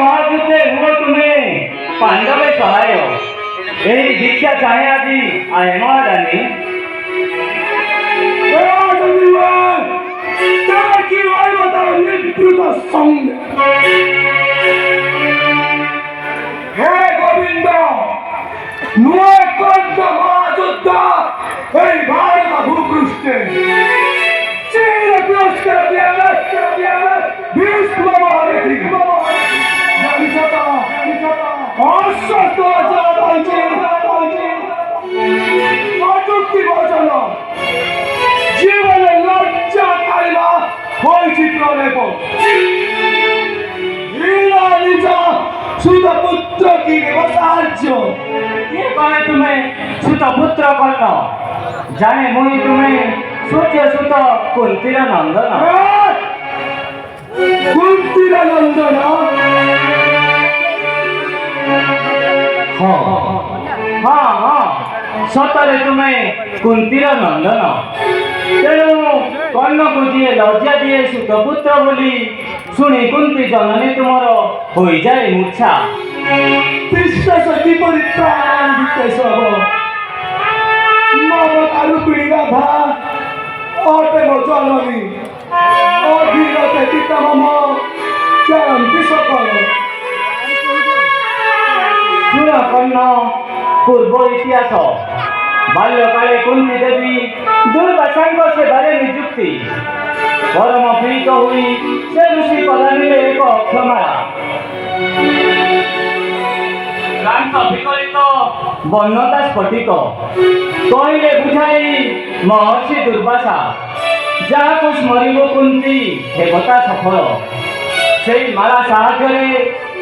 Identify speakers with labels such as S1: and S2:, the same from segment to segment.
S1: মহাযুদ্ধে হুড়ো তুমি পাণ্ডবে সহায় এই দীক্ষা চাহে আজি আয় মহারানী
S2: কি হয় তার মৃত্যুতার সঙ্গে হে গোবিন্দ নয় কণ্ঠ মহাযুদ্ধ এই ভারত ভূপৃষ্ঠে চির পুরস্কার ভীষ্ম মহারথী অশ্বত্থ অযুক্তি বচন জীবনে লজ্জা পাইবা বৈচিত্র লেখো সুত পুত্র কি সাহায্য
S1: কে কহে তুমি সুত পুত্র কর্ণ জানে মুই তুমি সূর্য সুত কুন্তির নন্দন
S2: কুন্তির নন্দন
S1: হ্যাঁ হ্যাঁ সତରେ তুমি কুন্তির নন্দন তেণু কর্ণକୁ ଯିଏ ଲଜ୍ଜା ଦିଏ ସୁତପୁତ୍ର ବୋଲି ଶୁଣି କୁନ୍ତି ଜନନୀ ତୁମର ହୋଇଯାଏ ମୂର୍ଚ୍ଛା
S2: বিশ্বাস কিপরি প্রাণ বিকাশ হব মমতারু পিড়ি গাধা অটে মো জননী অধীরতে পিতা মম চরন্তি সকল
S1: শুণ কর্ণ পূর্ব ইতিহাস বাল্যকালে কুন্তি দেবী দুর্বাসাঙ্গ সেবারে নিযুক্তি পরম পীড়িত হই সে ঋষি প্রদানিলে এক অক্ষমারা ক্রান্ত বিকলিত বর্ণতা স্ফটিক কহিলে বুঝাই মহর্ষি দুর্বাসা যাহাକୁ স্মরিব কুন্তি হেবতা সফল সেই মালা সাহায্যে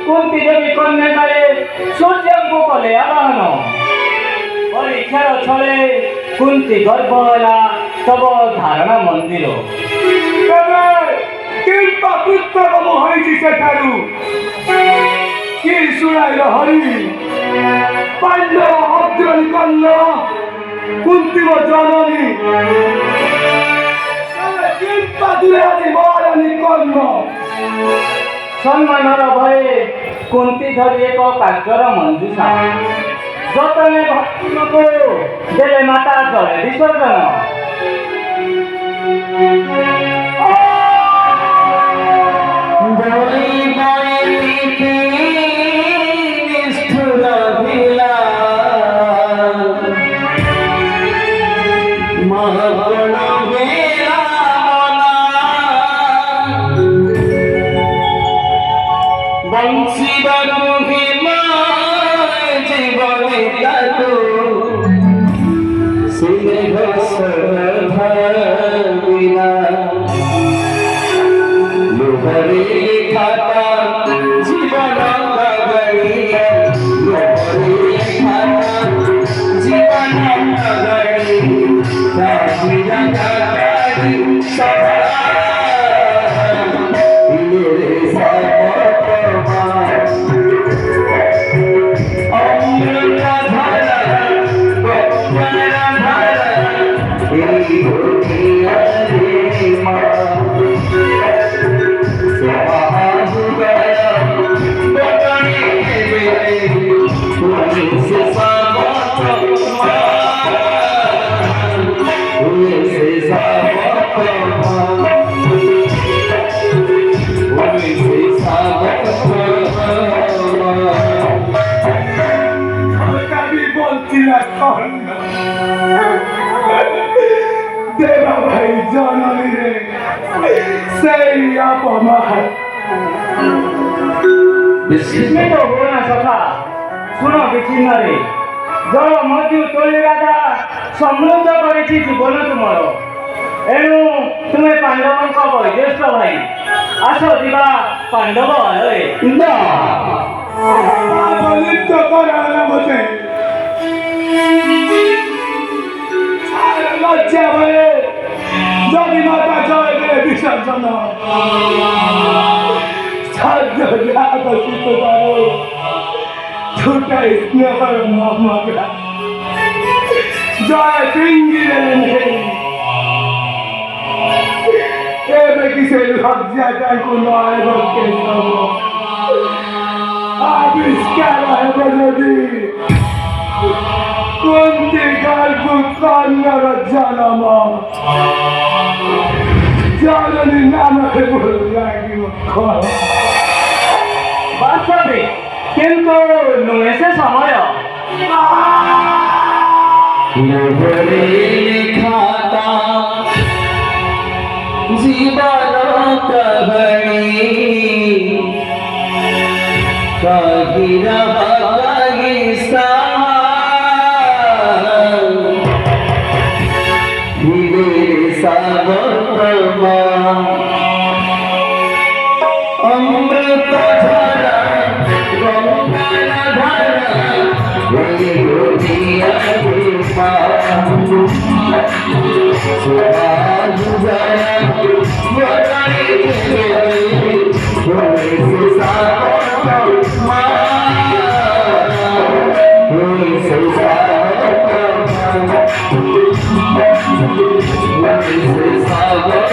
S1: কুন্তি দেবী কন্যা কালে সূর্যଙ୍କୁ কলে আবাহন পরীক্ষার ছলে কুন্তি গর্ভ ହେଲା তব ধারণা মন্দির
S2: কিংবা পুত্রকম হয়েছি সেঠারু কি শুনাইল হরি পাণ্ডব অগ্রণী কন্যা কুন্তিম জননী কিংবা দূরে আছি মহারানী কন্যা
S1: সম্মানর ভয়ে কুন্তি ধরি এক কার্যর মঞ্জুষা যতনে ভক্তিমକୁ দেলে মাতা জলে বিসর্জন
S2: দেবা ভাই জননী রে সেই অপমান
S1: বিস্মিত হো না সখা শুনো বিচ্ছিন্নরে জল মধু তৈরি রাজা সমৃদ্ধ করেছি জীবন তোমার এণু তুমি পাণ্ডবଙ୍କ বয়োজ্যেষ্ঠ ভাই আস ଯିବା ପାଣ୍ଡବ ଆଲୟ
S2: না লিপ্ত করা না বসে লজ্জা হয়ে যদি মাতা জয় গেলে বিসর্জন সাহায্য আকর্ষিত করো ছুটাই স্নেহর মমতা জয় পিঙ্গিরে এবে কিসের লজ্জা তাই কোনো আয় ভক্তের সব আবিষ্কার হবে যদি কোনটি গল্প কন্যার জনম জননী নামে লাগিব
S1: বাস্তবে কিন্তু নুয়ে সে সময়
S3: খাতা জীবন কবড়ি কাহিরা অমৃত ধারা গঙ্গা ধারা দিয়া Sagar